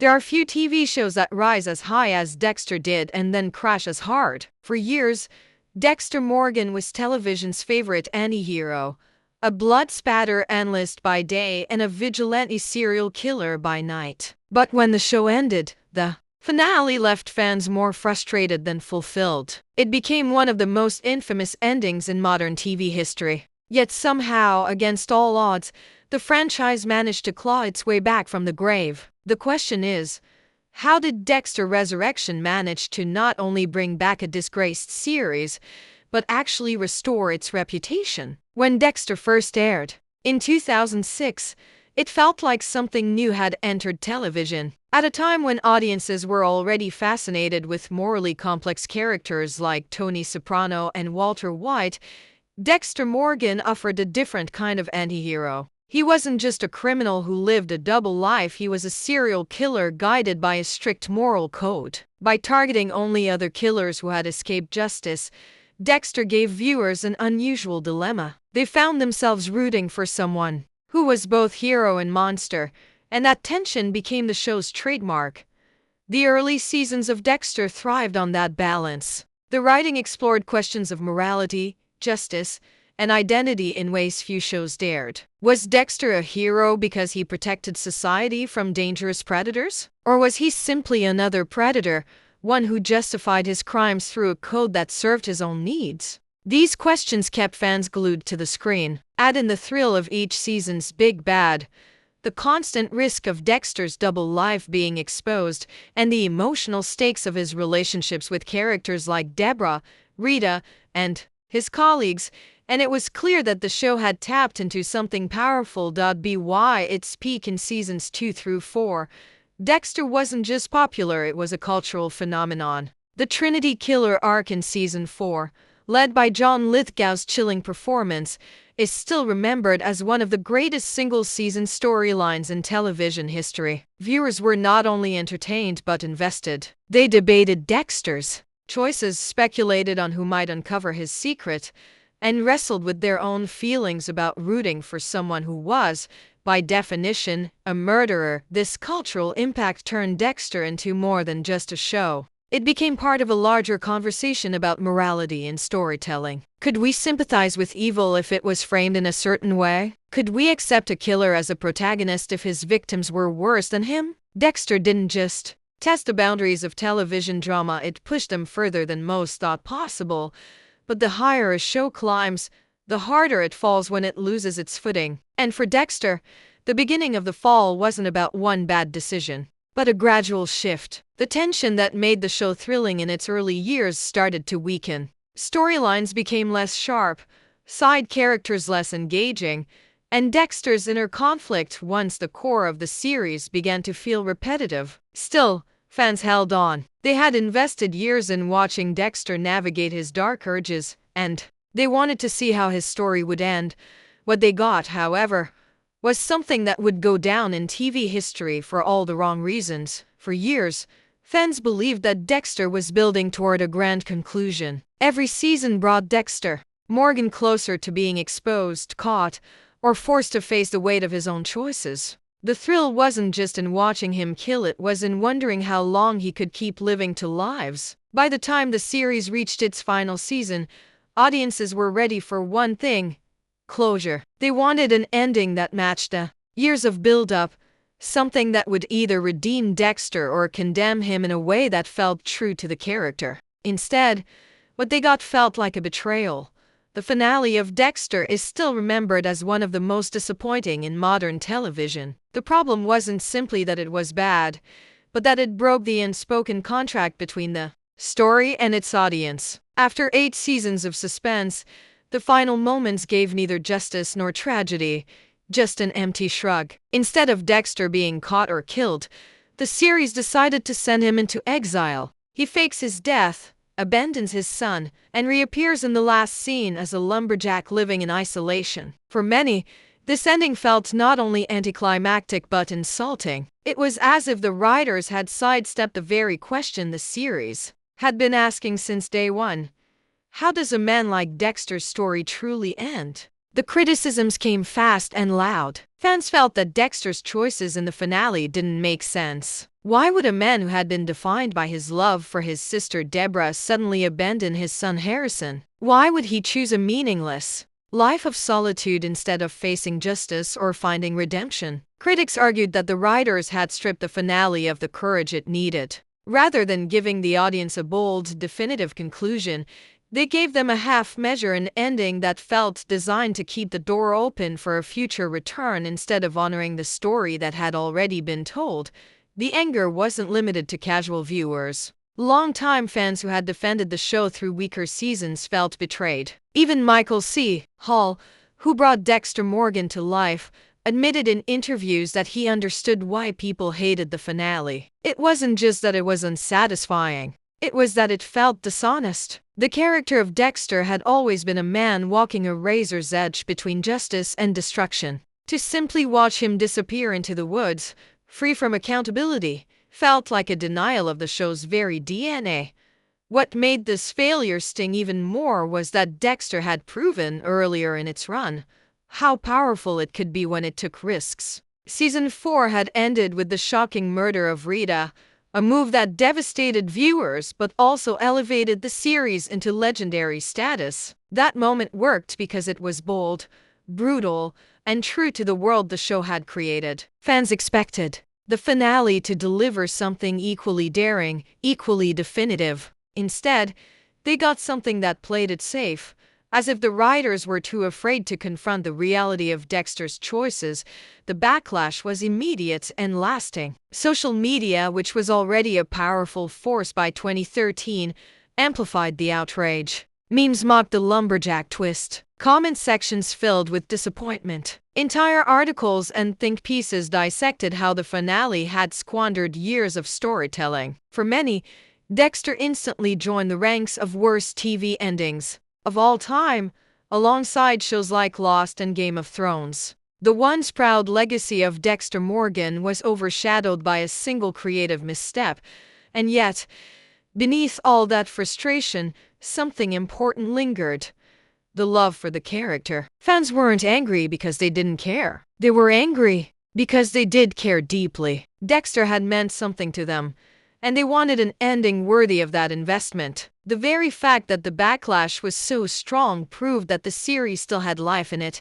There are few TV shows that rise as high as Dexter did and then crash as hard. For years, Dexter Morgan was television's favorite anti-hero, a blood-spatter analyst by day and a vigilante serial killer by night. But when the show ended, the finale left fans more frustrated than fulfilled. It became one of the most infamous endings in modern TV history. Yet somehow, against all odds, the franchise managed to claw its way back from the grave. The question is, how did Dexter Resurrection manage to not only bring back a disgraced series, but actually restore its reputation? When Dexter first aired, in 2006, it felt like something new had entered television. At a time when audiences were already fascinated with morally complex characters like Tony Soprano and Walter White, Dexter Morgan offered a different kind of anti-hero. He wasn't just a criminal who lived a double life, he was a serial killer guided by a strict moral code. By targeting only other killers who had escaped justice, Dexter gave viewers an unusual dilemma. They found themselves rooting for someone who was both hero and monster, and that tension became the show's trademark. The early seasons of Dexter thrived on that balance. The writing explored questions of morality, justice, and identity in ways few shows dared. Was Dexter a hero because he protected society from dangerous predators? Or was he simply another predator, one who justified his crimes through a code that served his own needs? These questions kept fans glued to the screen. Add in the thrill of each season's big bad, the constant risk of Dexter's double life being exposed, and the emotional stakes of his relationships with characters like Deborah, Rita, and his colleagues, and it was clear that the show had tapped into something powerful. By its peak in seasons 2 through 4, Dexter wasn't just popular, it was a cultural phenomenon. The Trinity Killer arc in season 4, led by John Lithgow's chilling performance, is still remembered as one of the greatest single-season storylines in television history. Viewers were not only entertained but invested. They debated Dexter's choices, speculated on who might uncover his secret, and wrestled with their own feelings about rooting for someone who was, by definition, a murderer. This cultural impact turned Dexter into more than just a show. It became part of a larger conversation about morality and storytelling. Could we sympathize with evil if it was framed in a certain way? Could we accept a killer as a protagonist if his victims were worse than him? Dexter didn't just test the boundaries of television drama, it pushed them further than most thought possible. But the higher a show climbs, the harder it falls when it loses its footing. And for Dexter, the beginning of the fall wasn't about one bad decision, but a gradual shift. The tension that made the show thrilling in its early years started to weaken. Storylines became less sharp, side characters less engaging, and Dexter's inner conflict, once the core of the series, began to feel repetitive. Still, fans held on. They had invested years in watching Dexter navigate his dark urges, and they wanted to see how his story would end. What they got, however, was something that would go down in TV history for all the wrong reasons. For years, fans believed that Dexter was building toward a grand conclusion. Every season brought Dexter Morgan closer to being exposed, caught, or forced to face the weight of his own choices. The thrill wasn't just in watching him kill, it was in wondering how long he could keep living two lives. By the time the series reached its final season, audiences were ready for one thing: closure. They wanted an ending that matched the years of build-up, something that would either redeem Dexter or condemn him in a way that felt true to the character. Instead, what they got felt like a betrayal. The finale of Dexter is still remembered as one of the most disappointing in modern television. The problem wasn't simply that it was bad, but that it broke the unspoken contract between the story and its audience. After 8 seasons of suspense, the final moments gave neither justice nor tragedy, just an empty shrug. Instead of Dexter being caught or killed, the series decided to send him into exile. He fakes his death, abandons his son, and reappears in the last scene as a lumberjack living in isolation. For many, this ending felt not only anticlimactic but insulting. It was as if the writers had sidestepped the very question the series had been asking since day one. How does a man like Dexter's story truly end? The criticisms came fast and loud. Fans felt that Dexter's choices in the finale didn't make sense. Why would a man who had been defined by his love for his sister Deborah suddenly abandon his son Harrison? Why would he choose a meaningless life of solitude instead of facing justice or finding redemption? Critics argued that the writers had stripped the finale of the courage it needed. Rather than giving the audience a bold, definitive conclusion, they gave them a half-measure, an ending that felt designed to keep the door open for a future return instead of honoring the story that had already been told. The anger wasn't limited to casual viewers. Longtime fans who had defended the show through weaker seasons felt betrayed. Even Michael C. Hall, who brought Dexter Morgan to life, admitted in interviews that he understood why people hated the finale. It wasn't just that it was unsatisfying. It was that it felt dishonest. The character of Dexter had always been a man walking a razor's edge between justice and destruction. To simply watch him disappear into the woods, free from accountability, felt like a denial of the show's very DNA. What made this failure sting even more was that Dexter had proven earlier in its run how powerful it could be when it took risks. Season 4 had ended with the shocking murder of Rita, a move that devastated viewers but also elevated the series into legendary status. That moment worked because it was bold, brutal, and true to the world the show had created. Fans expected the finale to deliver something equally daring, equally definitive. Instead, they got something that played it safe, as if the writers were too afraid to confront the reality of Dexter's choices. The backlash was immediate and lasting. Social media, which was already a powerful force by 2013, amplified the outrage. Memes mocked the lumberjack twist. Comment sections filled with disappointment. Entire articles and think pieces dissected how the finale had squandered years of storytelling. For many, Dexter instantly joined the ranks of worst TV endings of all time, alongside shows like Lost and Game of Thrones. The once proud legacy of Dexter Morgan was overshadowed by a single creative misstep, and yet, beneath all that frustration, something important lingered: the love for the character. Fans weren't angry because they didn't care. They were angry because they did care deeply. Dexter had meant something to them, and they wanted an ending worthy of that investment. The very fact that the backlash was so strong proved that the series still had life in it,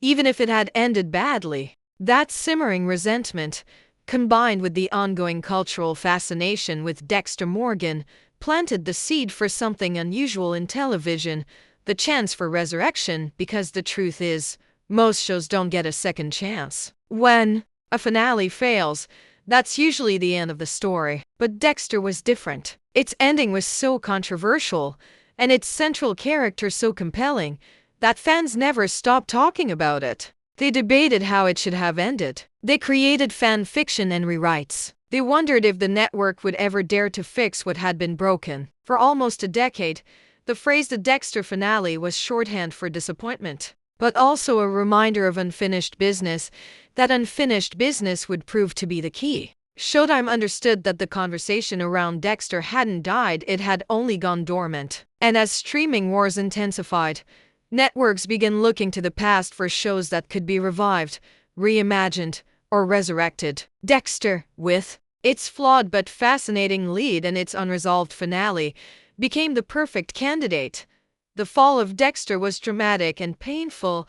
even if it had ended badly. That simmering resentment, combined with the ongoing cultural fascination with Dexter Morgan, planted the seed for something unusual in television: the chance for resurrection, because the truth is, most shows don't get a second chance. When a finale fails, that's usually the end of the story. But Dexter was different. Its ending was so controversial, and its central character so compelling, that fans never stopped talking about it. They debated how it should have ended. They created fan fiction and rewrites. They wondered if the network would ever dare to fix what had been broken. For almost a decade, the phrase "the Dexter finale" was shorthand for disappointment, but also a reminder of unfinished business. That unfinished business would prove to be the key. Showtime understood that the conversation around Dexter hadn't died, it had only gone dormant. And as streaming wars intensified, networks began looking to the past for shows that could be revived, reimagined, or resurrected. Dexter, with its flawed but fascinating lead and its unresolved finale, became the perfect candidate. The fall of Dexter was dramatic and painful,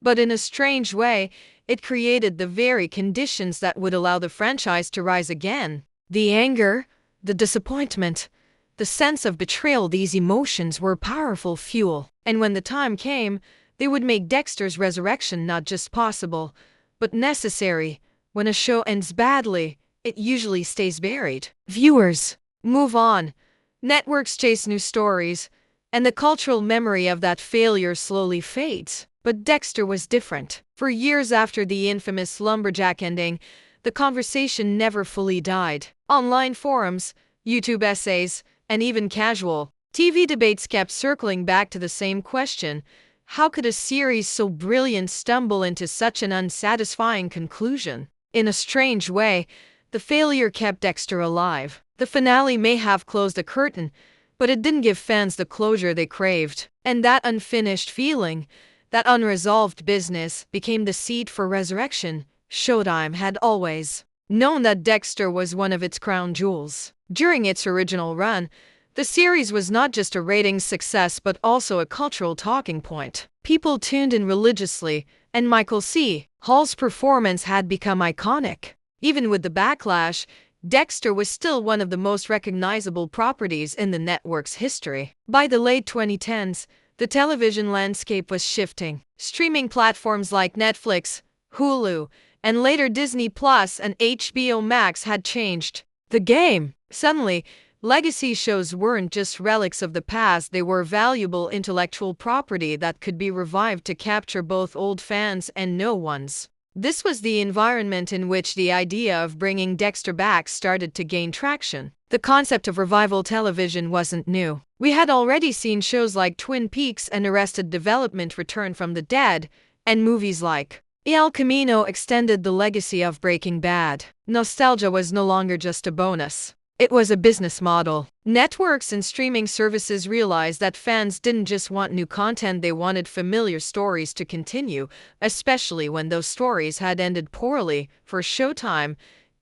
but in a strange way, it created the very conditions that would allow the franchise to rise again. The anger, the disappointment, the sense of betrayal, these emotions were powerful fuel. And when the time came, they would make Dexter's resurrection not just possible, but necessary. When a show ends badly, it usually stays buried. Viewers move on. Networks chase new stories, and the cultural memory of that failure slowly fades. But Dexter was different. For years after the infamous lumberjack ending, the conversation never fully died. Online forums, YouTube essays, and even casual TV debates kept circling back to the same question: how could a series so brilliant stumble into such an unsatisfying conclusion? In a strange way, the failure kept Dexter alive. The finale may have closed the curtain, but it didn't give fans the closure they craved. And that unfinished feeling, That unresolved business became the seed for Resurrection. Showtime had always known that Dexter was one of its crown jewels. During its original run, the series was not just a ratings success but also a cultural talking point. People tuned in religiously, and Michael C. Hall's performance had become iconic. Even with the backlash, Dexter was still one of the most recognizable properties in the network's history. By the late 2010s, the television landscape was shifting. Streaming platforms like Netflix, Hulu, and later Disney Plus and HBO Max had changed the game. Suddenly, legacy shows weren't just relics of the past, they were valuable intellectual property that could be revived to capture both old fans and new ones. This was the environment in which the idea of bringing Dexter back started to gain traction. The concept of revival television wasn't new. We had already seen shows like Twin Peaks and Arrested Development return from the dead, and movies like El Camino extended the legacy of Breaking Bad. Nostalgia was no longer just a bonus. It was a business model. Networks and streaming services realized that fans didn't just want new content, they wanted familiar stories to continue, especially when those stories had ended poorly. For Showtime,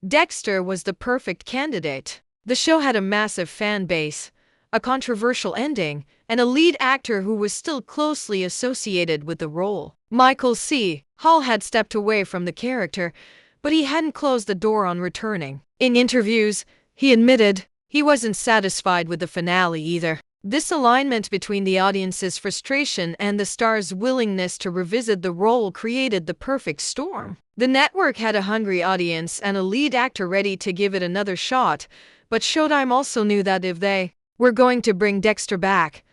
Dexter was the perfect candidate. The show had a massive fan base, a controversial ending, and a lead actor who was still closely associated with the role. Michael C. Hall had stepped away from the character, but he hadn't closed the door on returning. In interviews, he admitted he wasn't satisfied with the finale either. This alignment between the audience's frustration and the star's willingness to revisit the role created the perfect storm. The network had a hungry audience and a lead actor ready to give it another shot, but Showtime also knew that if they were going to bring Dexter back,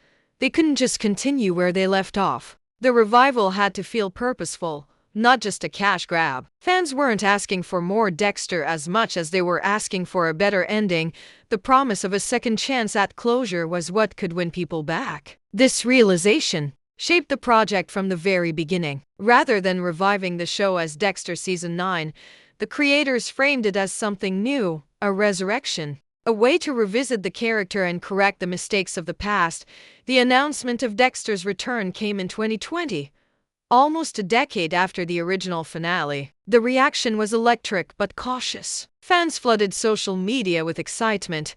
they couldn't just continue where they left off. The revival had to feel purposeful, not just a cash grab. Fans weren't asking for more Dexter as much as they were asking for a better ending. The promise of a second chance at closure was what could win people back. This realization shaped the project from the very beginning. Rather than reviving the show as Dexter Season 9, the creators framed it as something new, a resurrection, a way to revisit the character and correct the mistakes of the past. The announcement of Dexter's return came in 2020. Almost a decade after the original finale. The reaction was electric but cautious. Fans flooded social media with excitement,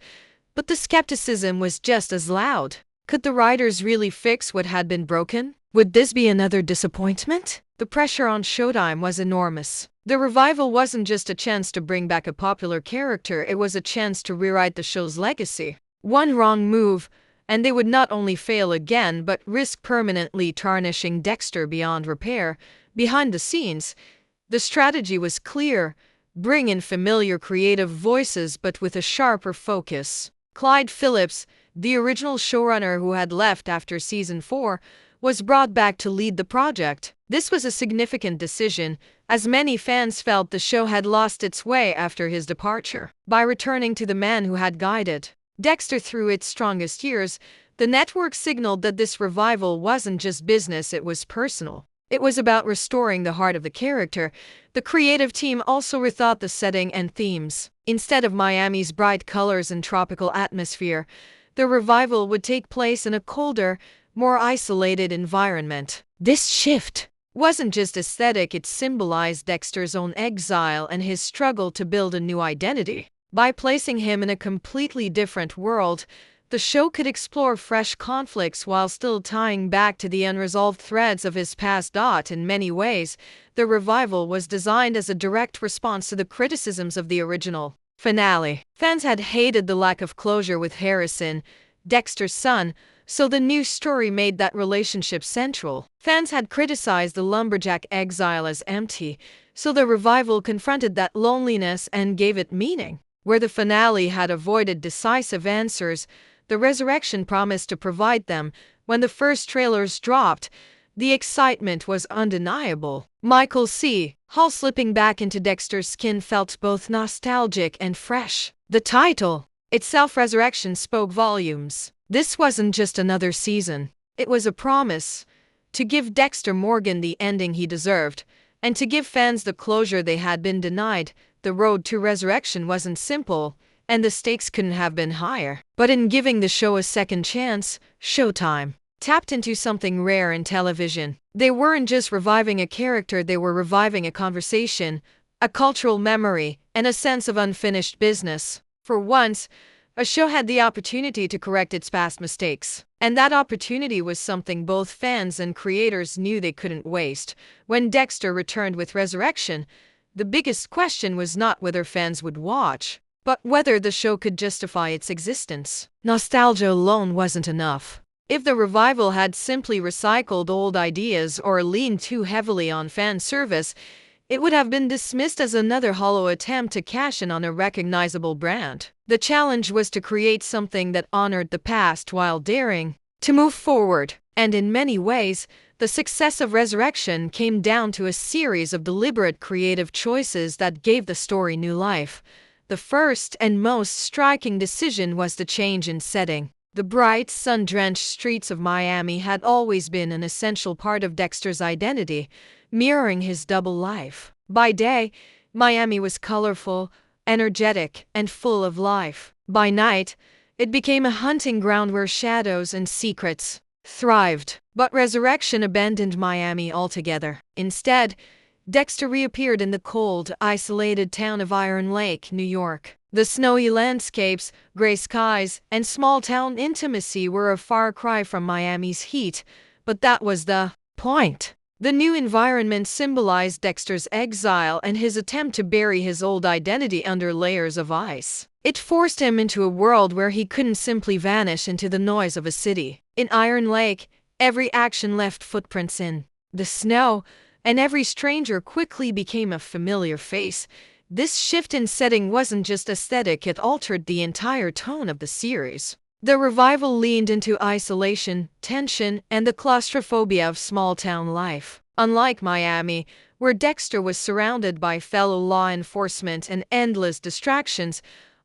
but the skepticism was just as loud. Could the writers really fix what had been broken? Would this be another disappointment? The pressure on Showtime was enormous. The revival wasn't just a chance to bring back a popular character, it was a chance to rewrite the show's legacy. One wrong move, and they would not only fail again but risk permanently tarnishing Dexter beyond repair. Behind the scenes, the strategy was clear: bring in familiar creative voices but with a sharper focus. Clyde Phillips, the original showrunner who had left after Season 4, was brought back to lead the project. This was a significant decision, as many fans felt the show had lost its way after his departure. By returning to the man who had guided Dexter through its strongest years, the network signaled that this revival wasn't just business, it was personal. It was about restoring the heart of the character. The creative team also rethought the setting and themes. Instead of Miami's bright colors and tropical atmosphere, the revival would take place in a colder, more isolated environment. This shift wasn't just aesthetic, it symbolized Dexter's own exile and his struggle to build a new identity. By placing him in a completely different world, the show could explore fresh conflicts while still tying back to the unresolved threads of his past. In many ways, the revival was designed as a direct response to the criticisms of the original finale. Fans had hated the lack of closure with Harrison, Dexter's son, so the new story made that relationship central. Fans had criticized the lumberjack exile as empty, so the revival confronted that loneliness and gave it meaning. Where the finale had avoided decisive answers, the resurrection promised to provide them. When the first trailers dropped, the excitement was undeniable. Michael C. Hall slipping back into Dexter's skin felt both nostalgic and fresh. The title itself, Resurrection, spoke volumes. This wasn't just another season. It was a promise to give Dexter Morgan the ending he deserved, and to give fans the closure they had been denied. The road to resurrection wasn't simple, and the stakes couldn't have been higher. But in giving the show a second chance, Showtime tapped into something rare in television. They weren't just reviving a character, they were reviving a conversation, a cultural memory, and a sense of unfinished business. For once, a show had the opportunity to correct its past mistakes. And that opportunity was something both fans and creators knew they couldn't waste. When Dexter returned with Resurrection, the biggest question was not whether fans would watch, but whether the show could justify its existence. Nostalgia alone wasn't enough. If the revival had simply recycled old ideas or leaned too heavily on fan service, it would have been dismissed as another hollow attempt to cash in on a recognizable brand. The challenge was to create something that honored the past while daring to move forward. And in many ways, the success of Resurrection came down to a series of deliberate creative choices that gave the story new life. The first and most striking decision was the change in setting. The bright, sun-drenched streets of Miami had always been an essential part of Dexter's identity, mirroring his double life. By day, Miami was colorful, energetic, and full of life. By night, it became a hunting ground where shadows and secrets thrived. But Resurrection abandoned Miami altogether. Instead, Dexter reappeared in the cold, isolated town of Iron Lake, New York. The snowy landscapes, gray skies, and small-town intimacy were a far cry from Miami's heat, but that was the point. The new environment symbolized Dexter's exile and his attempt to bury his old identity under layers of ice. It forced him into a world where he couldn't simply vanish into the noise of a city. In Iron Lake, every action left footprints in the snow, and every stranger quickly became a familiar face. This shift in setting wasn't just aesthetic, it altered the entire tone of the series. The revival leaned into isolation, tension, and the claustrophobia of small-town life. Unlike Miami, where Dexter was surrounded by fellow law enforcement and endless distractions,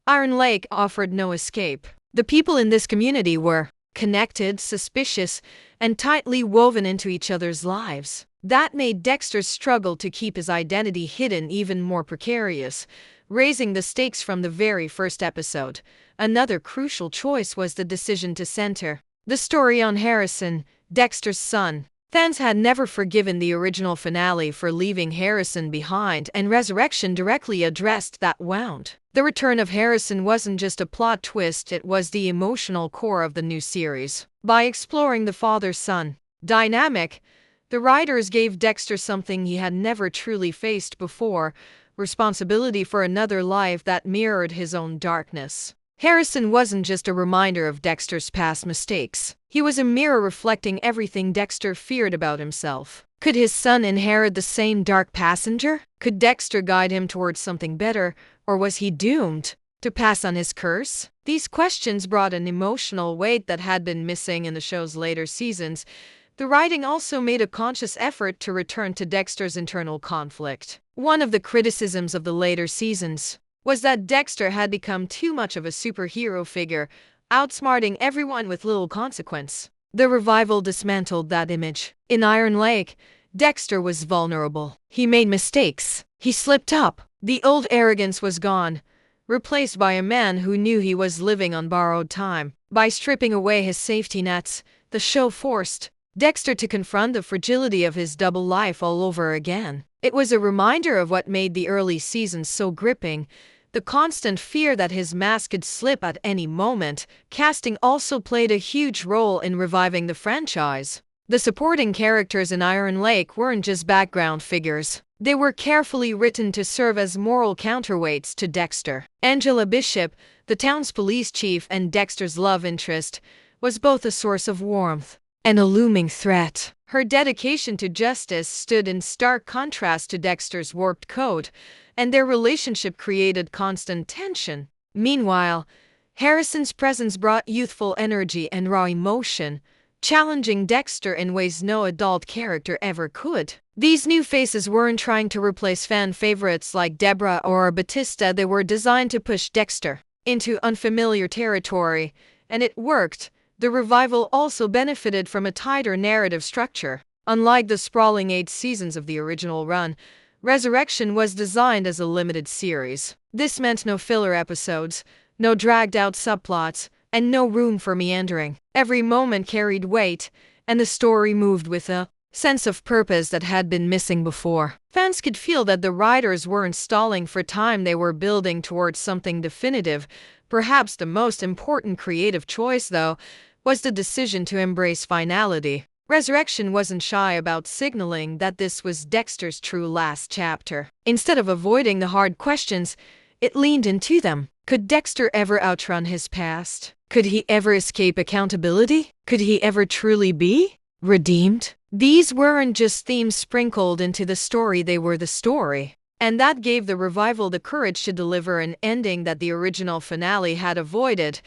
Iron Lake offered no escape. The people in this community were connected, suspicious, and tightly woven into each other's lives. That made Dexter's struggle to keep his identity hidden even more precarious, raising the stakes from the very first episode. Another crucial choice was the decision to center the story on Harrison, Dexter's son. Fans had never forgiven the original finale for leaving Harrison behind, and Resurrection directly addressed that wound. The return of Harrison wasn't just a plot twist, it was the emotional core of the new series. By exploring the father-son dynamic, the writers gave Dexter something he had never truly faced before: responsibility for another life that mirrored his own darkness. Harrison wasn't just a reminder of Dexter's past mistakes. He was a mirror reflecting everything Dexter feared about himself. Could his son inherit the same dark passenger? Could Dexter guide him towards something better, or was he doomed to pass on his curse? These questions brought an emotional weight that had been missing in the show's later seasons. The writing also made a conscious effort to return to Dexter's internal conflict. One of the criticisms of the later seasons was that Dexter had become too much of a superhero figure, outsmarting everyone with little consequence. The revival dismantled that image. In Iron Lake, Dexter was vulnerable. He made mistakes. He slipped up. The old arrogance was gone, replaced by a man who knew he was living on borrowed time. By stripping away his safety nets, the show forced Dexter to confront the fragility of his double life all over again. It was a reminder of what made the early seasons so gripping: the constant fear that his mask could slip at any moment. Casting also played a huge role in reviving the franchise. The supporting characters in Iron Lake weren't just background figures. They were carefully written to serve as moral counterweights to Dexter. Angela Bishop, the town's police chief and Dexter's love interest, was both a source of warmth and a looming threat. Her dedication to justice stood in stark contrast to Dexter's warped code, and their relationship created constant tension. Meanwhile, Harrison's presence brought youthful energy and raw emotion, challenging Dexter in ways no adult character ever could. These new faces weren't trying to replace fan favorites like Deborah or Batista. They were designed to push Dexter into unfamiliar territory, and it worked. The revival also benefited from a tighter narrative structure. Unlike the sprawling 8 seasons of the original run, Resurrection was designed as a limited series. This meant no filler episodes, no dragged-out subplots, and no room for meandering. Every moment carried weight, and the story moved with a sense of purpose that had been missing before. Fans could feel that the writers weren't stalling for time, they were building towards something definitive. Perhaps the most important creative choice, though, was the decision to embrace finality. Resurrection wasn't shy about signaling that this was Dexter's true last chapter. Instead of avoiding the hard questions, it leaned into them. Could Dexter ever outrun his past? Could he ever escape accountability? Could he ever truly be redeemed? These weren't just themes sprinkled into the story, they were the story. And that gave the revival the courage to deliver an ending that the original finale had avoided.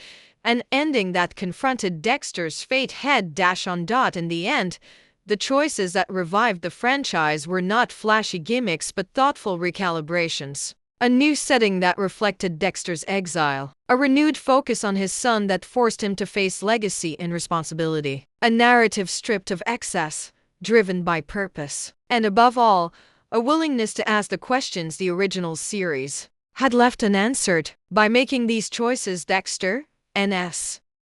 An ending that confronted Dexter's fate head-on. In the end, the choices that revived the franchise were not flashy gimmicks but thoughtful recalibrations. A new setting that reflected Dexter's exile. A renewed focus on his son that forced him to face legacy and responsibility. A narrative stripped of excess, driven by purpose. And above all, a willingness to ask the questions the original series had left unanswered. By making these choices, Dexter and